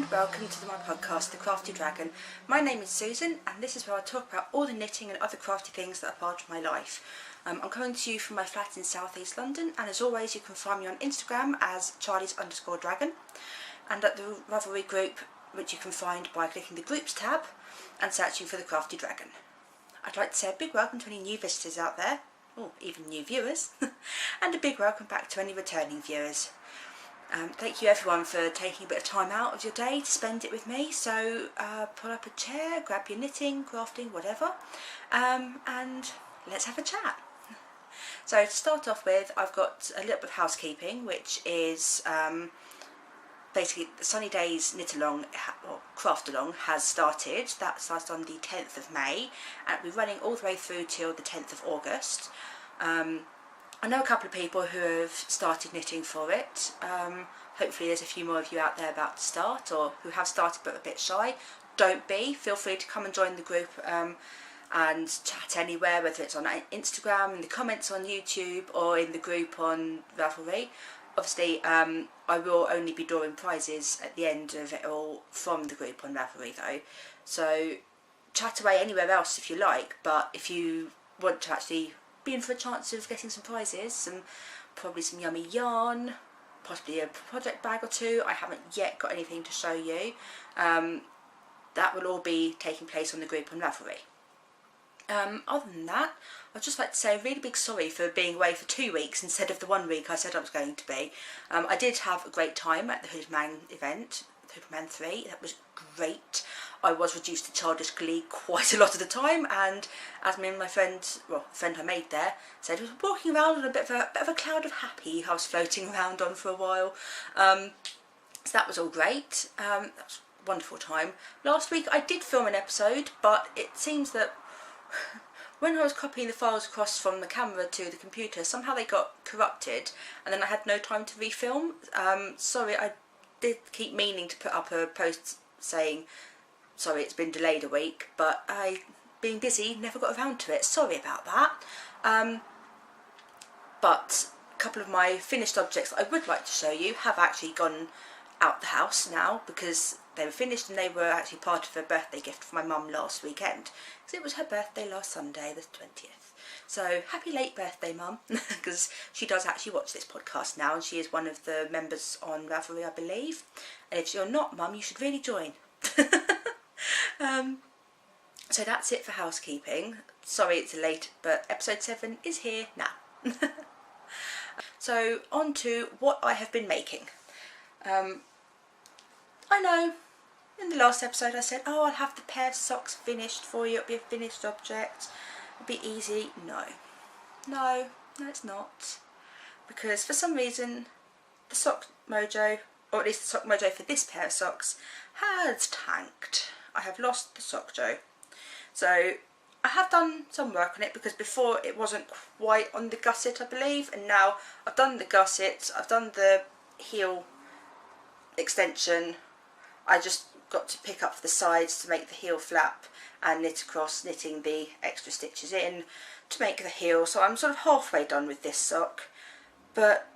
and welcome to my podcast, The Crafty Dragon. My name is Susan and this is where I talk about all the knitting and other crafty things that are part of my life. I'm coming to you from my flat in South East London, and as always you can find me on Instagram as Charlies_Dragon and at the Ravelry group, which you can find by clicking the Groups tab and searching for The Crafty Dragon. I'd like to say a big welcome to any new visitors out there, or even new viewers, and a big welcome back to any returning viewers. Thank you everyone for taking a bit of time out of your day to spend it with me, so pull up a chair, grab your knitting, crafting, whatever, and let's have a chat. So to start off with, I've got a little bit of housekeeping, which is basically the Sunny Days Knit Along, or Craft Along, has started. That starts on the 10th of May and will be running all the way through till the 10th of August. I know a couple of people who have started knitting for it. Hopefully there's a few more of you out there about to start, or who have started but are a bit shy. Don't be. Feel free to come and join the group and chat anywhere, whether it's on Instagram, in the comments on YouTube, or in the group on Ravelry. Obviously, I will only be drawing prizes at the end of it all from the group on Ravelry though. So chat away anywhere else if you like, but if you want to actually be in for a chance of getting some prizes, probably some yummy yarn, possibly a project bag or two. I haven't yet got anything to show you. That will all be taking place on the group on Ravelry. Other than that, I'd just like to say a really big sorry for being away for 2 weeks instead of the 1 week I said I was going to be. I did have a great time at the Hooded Man event, the Hooded Man 3, that was great. I was reduced to childish glee quite a lot of the time, and as me and my friend, well, the friend I made there, said, I was walking around on a bit of a cloud of happy I was floating around on for a while. So that was all great. That was a wonderful time. Last week I did film an episode, but it seems that when I was copying the files across from the camera to the computer, somehow they got corrupted, and then I had no time to refilm. Sorry, I did keep meaning to put up a post saying sorry it's been delayed a week, but I, being busy, never got around to it. Sorry about that. But a couple of my finished objects that I would like to show you have actually gone out the house now, because they were finished and they were actually part of a birthday gift for my mum last weekend, because it was her birthday last Sunday, the 20th. So happy late birthday, Mum, because she does actually watch this podcast now, and she is one of the members on Ravelry, I believe. And if you're not, Mum, you should really join. So that's it for housekeeping. Sorry it's late, but episode 7 is here now. So on to what I have been making. I know in the last episode I said, oh, I'll have the pair of socks finished for you, it'll be a finished object, it'll be easy. No it's not, because for some reason the sock mojo, or at least the sock mojo for this pair of socks, has tanked. I have lost the sock joe. So I have done some work on it, because before it wasn't quite on the gusset, I believe, and now I've done the gusset, I've done the heel extension. I just got to pick up the sides to make the heel flap and knit across, knitting the extra stitches in to make the heel. So I'm sort of halfway done with this sock, but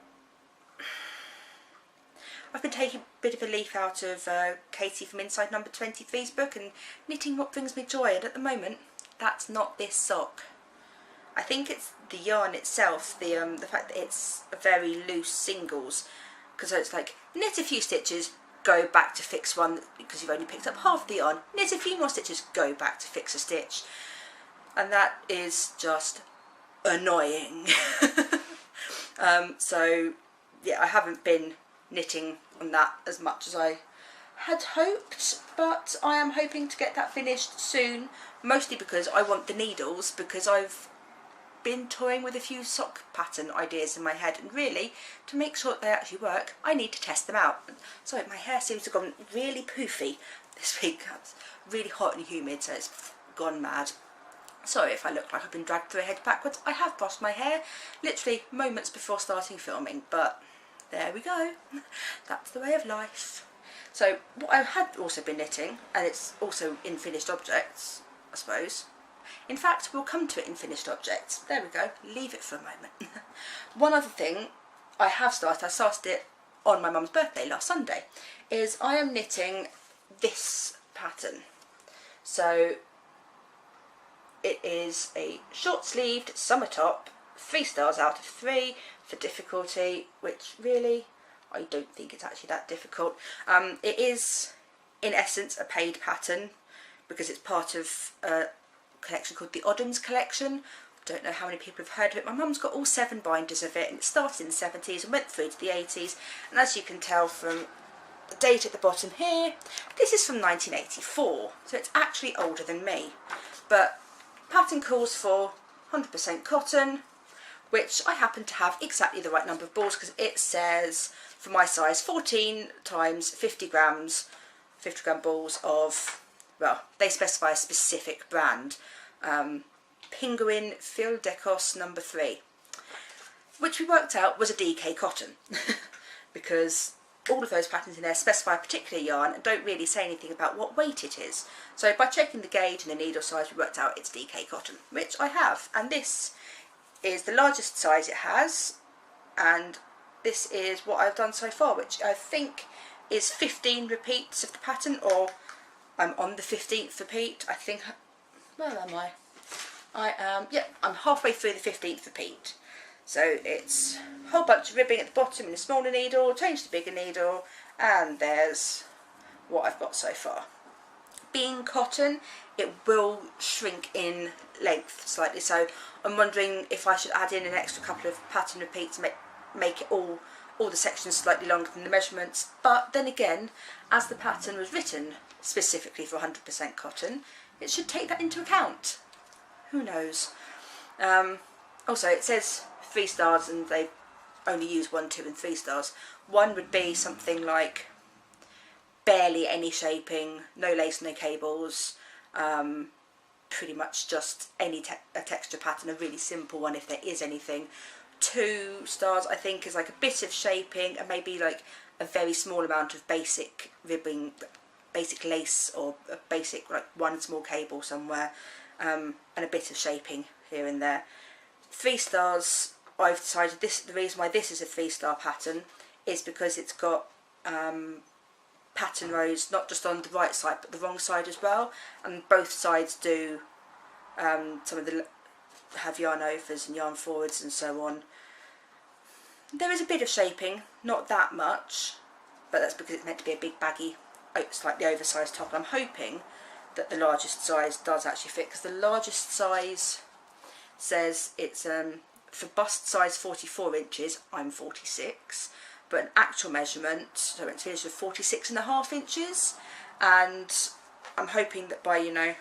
I've been taking a bit of a leaf out of Katie from Inside Number 23's book and knitting what brings me joy, and at the moment that's not this sock. I think it's the yarn itself, the fact that it's a very loose singles, because it's like knit a few stitches, go back to fix one because you've only picked up half the yarn, knit a few more stitches, go back to fix a stitch, and that is just annoying. So yeah, I haven't been knitting on that as much as I had hoped, but I am hoping to get that finished soon, mostly because I want the needles, because I've been toying with a few sock pattern ideas in my head, and really to make sure that they actually work I need to test them out. Sorry, my hair seems to have gone really poofy this week. It's really hot and humid, so it's gone mad. Sorry if I look like I've been dragged through a hedge backwards. I have brushed my hair literally moments before starting filming, but there we go. That's the way of life. So what I had also been knitting, and it's also in finished objects, I suppose. In fact, we'll come to it in finished objects. There we go. Leave it for a moment. One other thing I started it on my mum's birthday last Sunday, is I am knitting this pattern. So it is a short sleeved summer top, 3 stars out of 3 for difficulty, which really I don't think it's actually that difficult. It is in essence a paid pattern because it's part of a collection called the Oddens collection. Don't know how many people have heard of it. My mum's got all 7 binders of it, and it started in the 70s and went through to the 80s, and as you can tell from the date at the bottom here, this is from 1984, so it's actually older than me. But pattern calls for 100% cotton, which I happen to have exactly the right number of balls because it says, for my size, 14 times 50 grams, 50 gram balls of, well, they specify a specific brand, Penguin Phil Decos number 3, which we worked out was a DK cotton because all of those patterns in there specify a particular yarn and don't really say anything about what weight it is. So by checking the gauge and the needle size, we worked out it's DK cotton, which I have, and this is the largest size it has, and this is what I've done so far, which I think is 15 repeats of the pattern, or I'm on the 15th repeat. I think, where am I? I am, yeah, I'm halfway through the 15th repeat. So it's a whole bunch of ribbing at the bottom in a smaller needle, change the bigger needle, and there's what I've got so far. Being cotton, it will shrink in length slightly, so I'm wondering if I should add in an extra couple of pattern repeats and make it all the sections slightly longer than the measurements. But then again, as the pattern was written specifically for 100% cotton, it should take that into account. Who knows? Also, it says 3 stars and they only use 1, 2 and 3 stars. 1 would be something like barely any shaping, no lace, no cables, pretty much just a texture pattern, a really simple one if there is anything. 2 stars I think is like a bit of shaping and maybe like a very small amount of basic ribbing, basic lace, or a basic like 1 small cable somewhere, and a bit of shaping here and there. 3 stars, I've decided the reason why this is a 3-star pattern is because it's got pattern rows not just on the right side but the wrong side as well, and both sides do some of the have yarn overs and yarn forwards and so on. There is a bit of shaping, not that much, but that's because it's meant to be a big baggy, slightly oversized top. I'm hoping that the largest size does actually fit, because the largest size says it's for bust size 44 inches, I'm 46, but an actual measurement, so it's finished with 46.5 inches, and I'm hoping that by, you know,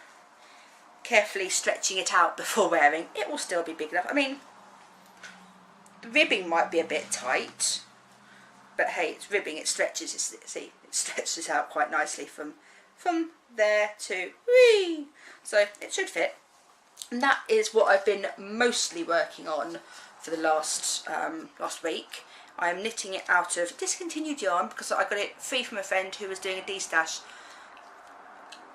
carefully stretching it out before wearing, it will still be big enough. I mean, the ribbing might be a bit tight, but hey, it's ribbing, it stretches, see, it stretches out quite nicely from there to whee, so it should fit. And that is what I've been mostly working on for the last week. I am knitting it out of discontinued yarn because I got it free from a friend who was doing a de-stash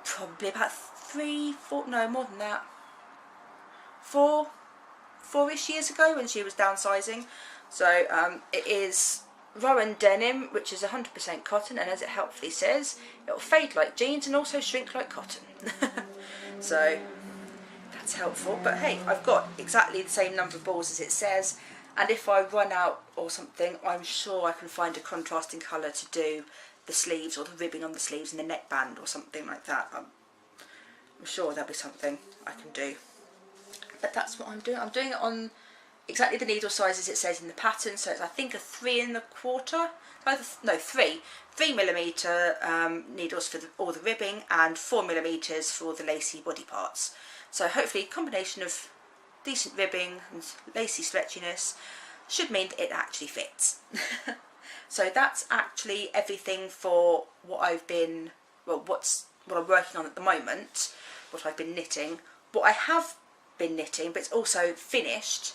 probably about 4, no, more than that, 4-ish years ago when she was downsizing. So it is Rowan denim, which is 100% cotton, and as it helpfully says, it will fade like jeans and also shrink like cotton. So that's helpful, but hey, I've got exactly the same number of balls as it says, and if I run out or something, I'm sure I can find a contrasting colour to do the sleeves or the ribbing on the sleeves and the neckband or something like that. I'm sure there'll be something I can do. But that's what I'm doing. I'm doing it on exactly the needle size as it says in the pattern, so it's I think a 3 1/4, no 3mm needles for all the ribbing and 4mm for all the lacy body parts. So hopefully a combination of decent ribbing and lacy stretchiness should mean that it actually fits. So that's actually everything for what I've been, well, what I'm working on at the moment, what I've been knitting. What I have been knitting, but it's also finished,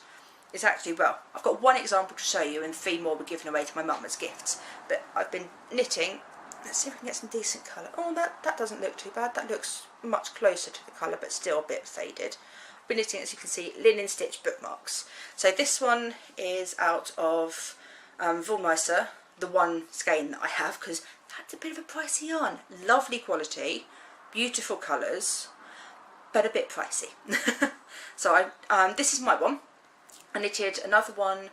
is actually, well, I've got 1 example to show you and 3 more were given away to my mum as gifts. But I've been knitting, let's see if we can get some decent colour. Oh, that doesn't look too bad, that looks much closer to the colour but still a bit faded. I've been knitting, as you can see, linen stitch bookmarks. So this one is out of Woolmeister, the one skein that I have, because that's a bit of a pricey yarn. Lovely quality, beautiful colours, but a bit pricey. So this is my one. I knitted another one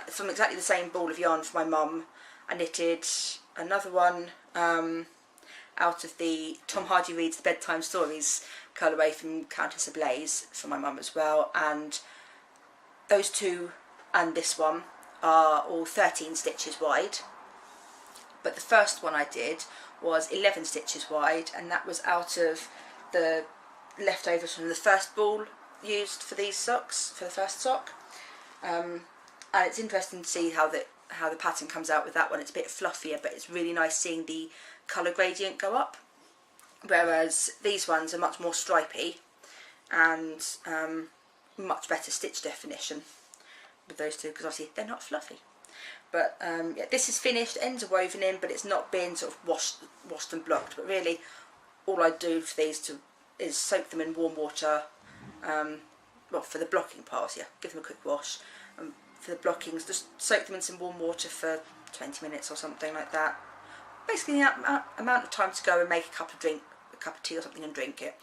from exactly the same ball of yarn for my mum. I knitted another one out of the Tom Hardy Reads the Bedtime Stories colourway from Countess Ablaze for my mum as well, and those two and this one are all 13 stitches wide, but the first one I did was 11 stitches wide, and that was out of the leftovers from the first ball used for these socks, for the first sock. And it's interesting to see how the pattern comes out with that one. It's a bit fluffier, but it's really nice seeing the colour gradient go up, whereas these ones are much more stripy and much better stitch definition with those two, because obviously they're not fluffy. But yeah, this is finished, ends are woven in, but it's not been sort of washed and blocked. But really, all I do for these is soak them in warm water. Well, for the blocking parts, yeah, give them a quick wash. For the blockings, just soak them in some warm water for 20 minutes or something like that. Basically, the amount of time to go and make a cup of tea or something and drink it.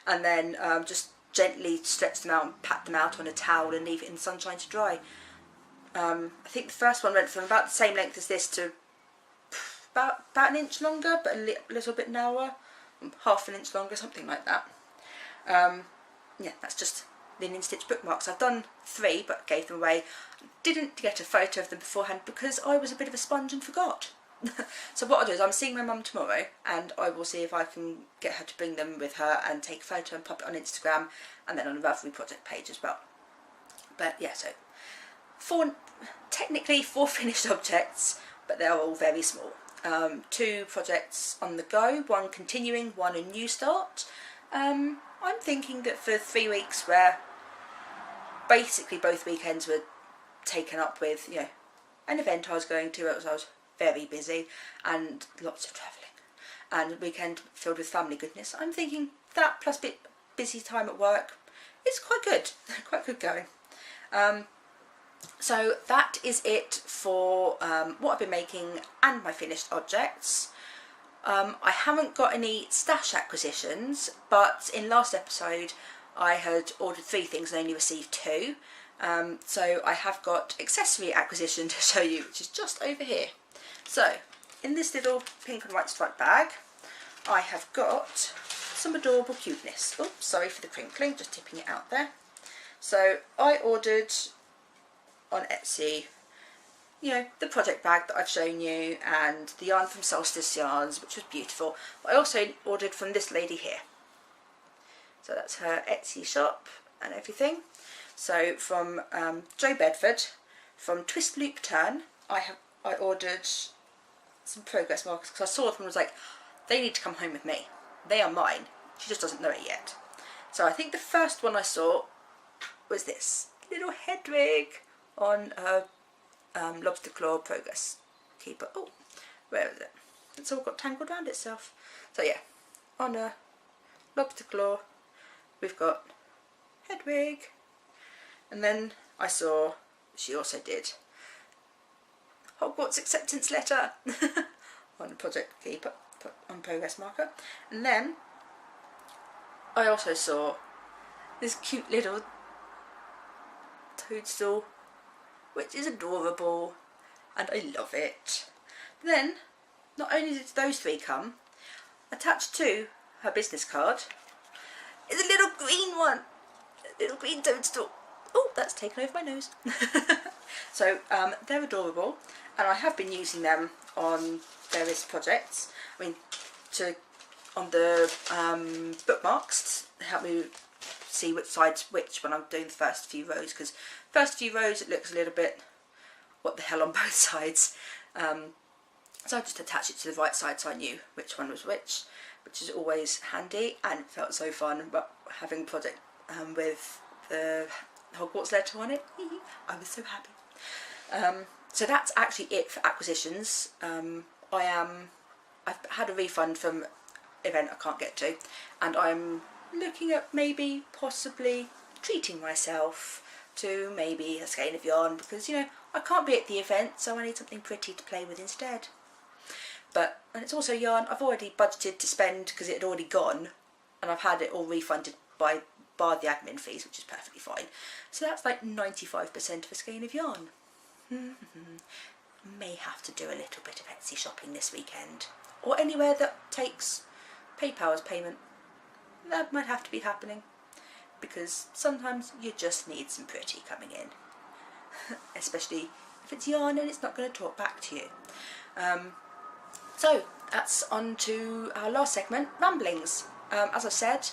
And then just gently stretch them out and pat them out on a towel and leave it in the sunshine to dry. I think the first one went from about the same length as this to about an inch longer, but a little bit narrower, half an inch longer, something like that. Yeah, that's just linen stitch bookmarks. I've done 3 but gave them away. Didn't get a photo of them beforehand because I was a bit of a sponge and forgot. So what I'll do is I'm seeing my mum tomorrow, and I will see if I can get her to bring them with her and take a photo and pop it on Instagram, and then on the Ravelry project page as well. But yeah, so technically 4 finished objects, but they're all very small. 2 projects on the go, 1 continuing, 1 a new start. I'm thinking that for 3 weeks, where basically both weekends were taken up with, you know, an event I was going to, I was very busy, and lots of travelling, and a weekend filled with family goodness, I'm thinking that plus a bit busy time at work is quite good, quite good going. So that is it for what I've been making and my finished objects. I haven't got any stash acquisitions, but in last episode I had ordered 3 things and only received 2. So I have got accessory acquisition to show you, which is just over here. So in this little pink and white striped bag, I have got some adorable cuteness. Oops, sorry for the crinkling, just tipping it out there. So I ordered on Etsy, you know, the project bag that I've shown you, and the yarn from Solstice Yarns, which was beautiful. But I also ordered from this lady here. So that's her Etsy shop and everything. So from Jo Bedford, from Twist Loop Turn, I ordered some progress markers because I saw them and was like, they need to come home with me. They are mine. She just doesn't know it yet. So I think the first one I saw was this little head rig on a lobster claw progress keeper. Oh, where is it? It's all got tangled around itself. So yeah, on a lobster claw we've got head rig, and then I saw she also did Hogwarts acceptance letter on the project keeper, on progress marker. And then I also saw this cute little toadstool, which is adorable and I love it. Then not only did those 3 come, attached to her business card is a little green one, a little green toadstool. Oh, that's taken over my nose. So they're adorable, and I have been using them on various projects. I mean, on the bookmarks to help me see which side's which when I'm doing the first few rows, because first few rows it looks a little bit what the hell on both sides. So I just attached it to the right side so I knew which one was which is always handy, and it felt so fun. But having a project with the Hogwarts letter on it, I was so happy. So that's actually it for acquisitions. I've had a refund from an event I can't get to, and I'm looking at maybe possibly treating myself to maybe a skein of yarn, because, you know, I can't be at the event, so I need something pretty to play with instead. and it's also yarn I've already budgeted to spend because it had already gone, and I've had it all refunded by bar the admin fees, which is perfectly fine. So that's like 95% of a skein of yarn. May have to do a little bit of Etsy shopping this weekend, or anywhere that takes PayPal as payment. That might have to be happening, because sometimes you just need some pretty coming in, especially if it's yarn and it's not going to talk back to you. So that's on to our last segment, ramblings. As I said,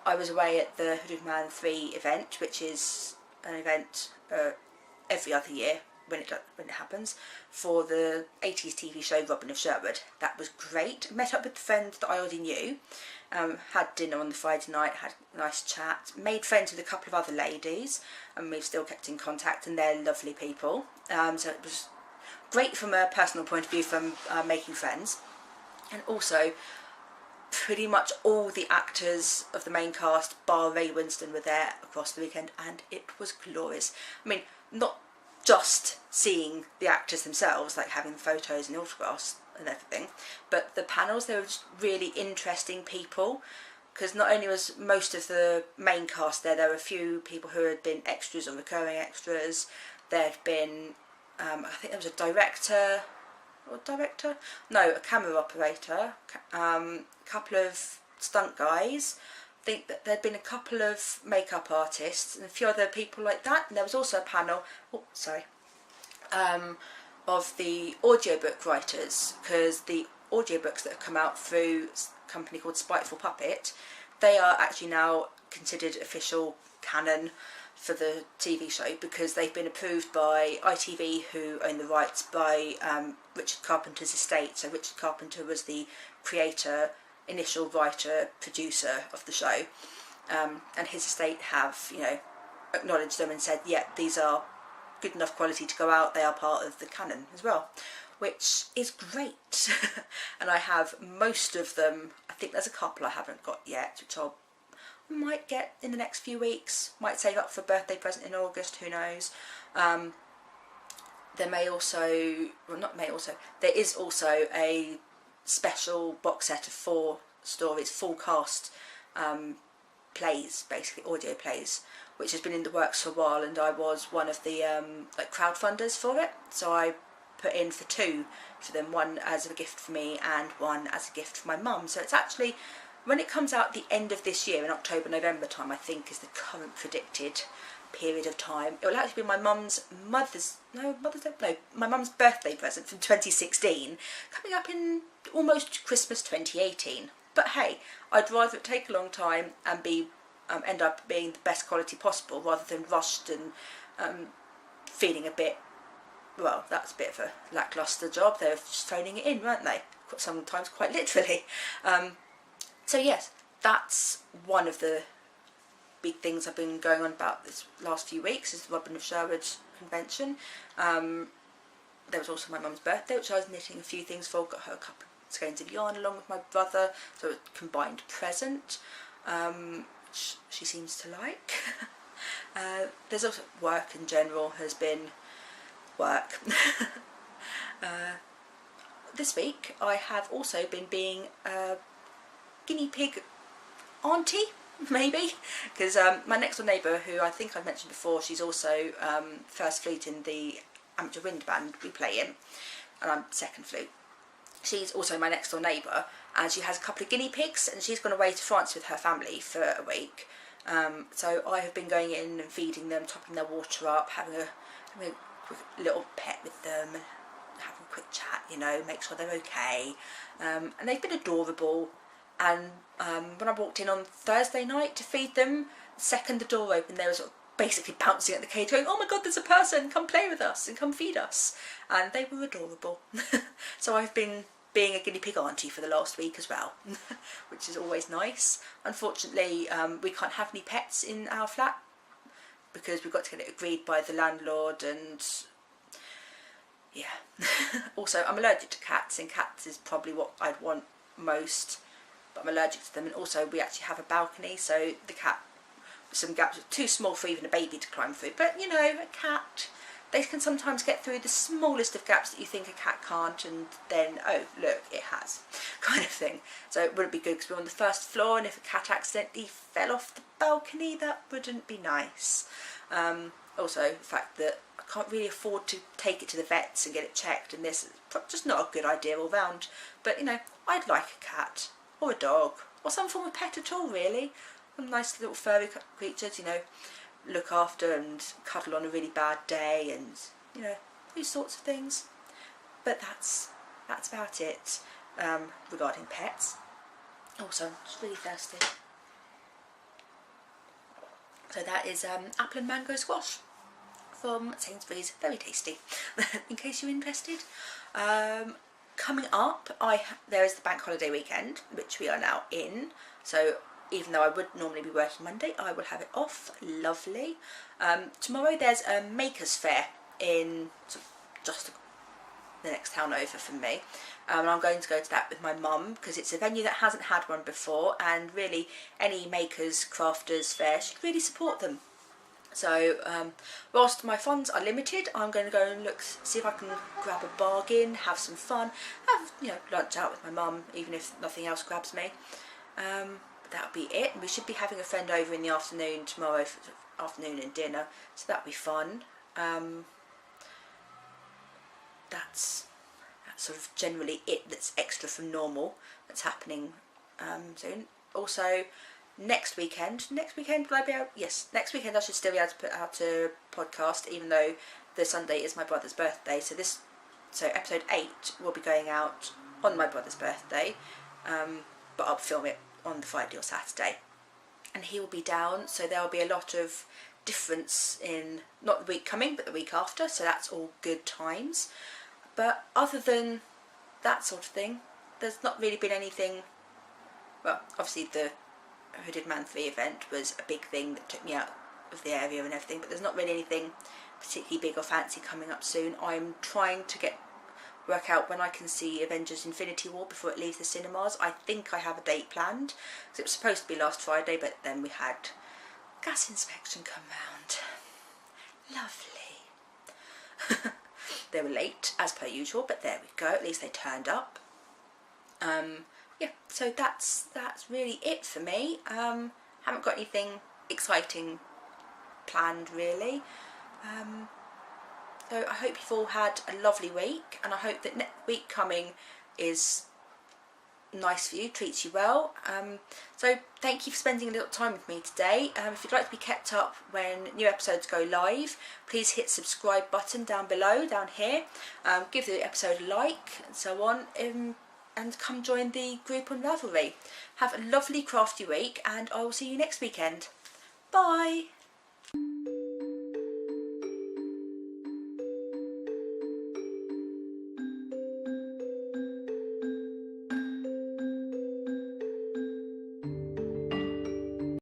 I was away at the Hooded Man 3 event, which is an event every other year when it happens, for the 80s TV show Robin of Sherwood. That was great. Met up with the friends that I already knew, had dinner on the Friday night, had a nice chat, made friends with a couple of other ladies, and we've still kept in contact, and they're lovely people. So it was great from a personal point of view, from making friends, and also pretty much all the actors of the main cast bar Ray Winston were there across the weekend, and it was glorious. I mean, not just seeing the actors themselves, like having photos and autographs and everything, but the panels, they were just really interesting people, because not only was most of the main cast there, there were a few people who had been extras or recurring extras. There had been I think there was a camera operator, couple of stunt guys. I think that there'd been a couple of makeup artists and a few other people like that. And there was also a panel, of the audiobook writers, because the audiobooks that have come out through a company called Spiteful Puppet, they are actually now considered official canon for the TV show, because they've been approved by ITV, who own the rights, by Richard Carpenter's estate. So Richard Carpenter was the creator, initial writer, producer of the show, and his estate have, you know, acknowledged them and said, yeah, these are good enough quality to go out, they are part of the canon as well, which is great. And I have most of them. I think there's a couple I haven't got yet, which I might get in the next few weeks, might save up for a birthday present in August, who knows. There is also a special box set of 4 stories, full cast plays, basically audio plays, which has been in the works for a while, and I was one of the like crowdfunders for it. So I put in for 2 for them, one as a gift for me and one as a gift for my mum. So it's actually, when it comes out at the end of this year, in October, November time, I think is the current predicted period of time, it will actually be my mum's my mum's birthday present from 2016, coming up in almost Christmas 2018. But hey, I'd rather it take a long time and be end up being the best quality possible, rather than rushed and feeling a bit, well, that's a bit of a lacklustre job. They were just phoning it in, weren't they? Sometimes quite literally. So yes, that's one of the big things I've been going on about this last few weeks, is the Robin of Sherwood convention. There was also my mum's birthday, which I was knitting a few things for, got her a couple of skeins of yarn along with my brother, so a combined present, which she seems to like. There's also work in general, has been work. This week I have also been being a guinea pig auntie, maybe, because my next door neighbour, who I think I've mentioned before, she's also first flute in the amateur wind band we play in, and I'm second flute. She's also my next door neighbour, and she has a couple of guinea pigs, and she's gone away to France with her family for a week. So I have been going in and feeding them, topping their water up, having a quick little pet with them, and having a quick chat, you know, make sure they're okay. And they've been adorable. And when I walked in on Thursday night to feed them, the second the door opened, they were sort of basically bouncing at the cage going, oh my god, there's a person, come play with us and come feed us. And they were adorable. So I've been being a guinea pig auntie for the last week as well, which is always nice. Unfortunately, we can't have any pets in our flat, because we've got to get it agreed by the landlord, and yeah. Also, I'm allergic to cats, and cats is probably what I'd want most, but I'm allergic to them. And also we actually have a balcony, so the cat, some gaps are too small for even a baby to climb through, but you know, a cat, they can sometimes get through the smallest of gaps that you think a cat can't, and then, oh look, it has, kind of thing. So it wouldn't be good because we're on the first floor, and if a cat accidentally fell off the balcony, that wouldn't be nice. Also, the fact that I can't really afford to take it to the vets and get it checked, and this is just not a good idea all round. But, you know, I'd like a cat, or a dog, or some form of pet at all, really. Some nice little furry creatures, you know, look after and cuddle on a really bad day, and, you know, these sorts of things. But that's about it regarding pets. Also, I'm just really thirsty. So that is apple and mango squash from Sainsbury's, very tasty, in case you're interested. Coming up, there is the bank holiday weekend, which we are now in, so even though I would normally be working Monday, I will have it off. Lovely. Tomorrow there's a makers fair in just the next town over from me, and I'm going to go to that with my mum because it's a venue that hasn't had one before, and really any makers, crafters fair should really support them. So whilst my funds are limited, I'm going to go and see if I can grab a bargain, have some fun, have, you know, lunch out with my mum, even if nothing else grabs me. But that'll be it. We should be having a friend over in the afternoon tomorrow for afternoon and dinner, so that'll be fun. That's sort of generally it that's extra from normal that's happening soon. Also, next weekend will I be able? Yes, next weekend I should still be able to put out a podcast, even though the Sunday is my brother's birthday. So episode 8 will be going out on my brother's birthday, but I'll film it on the Friday or Saturday, and he will be down, so there will be a lot of difference in not the week coming but the week after, so that's all good times. But other than that sort of thing, there's not really been anything. Well, obviously the Hooded Man 3 event was a big thing that took me out of the area and everything, but there's not really anything particularly big or fancy coming up soon. I'm trying to work out when I can see Avengers Infinity War before it leaves the cinemas. I think I have a date planned, because it was supposed to be last Friday, but then we had gas inspection come round. Lovely. They were late, as per usual, but there we go, at least they turned up. Yeah, so that's really it for me. Haven't got anything exciting planned, really. So I hope you've all had a lovely week, and I hope that next week coming is nice for you, treats you well. So thank you for spending a little time with me today. If you'd like to be kept up when new episodes go live, please hit subscribe button down below, down here. Give the episode a like and so on, and come join the group on Ravelry. Have a lovely crafty week, and I will see you next weekend. Bye!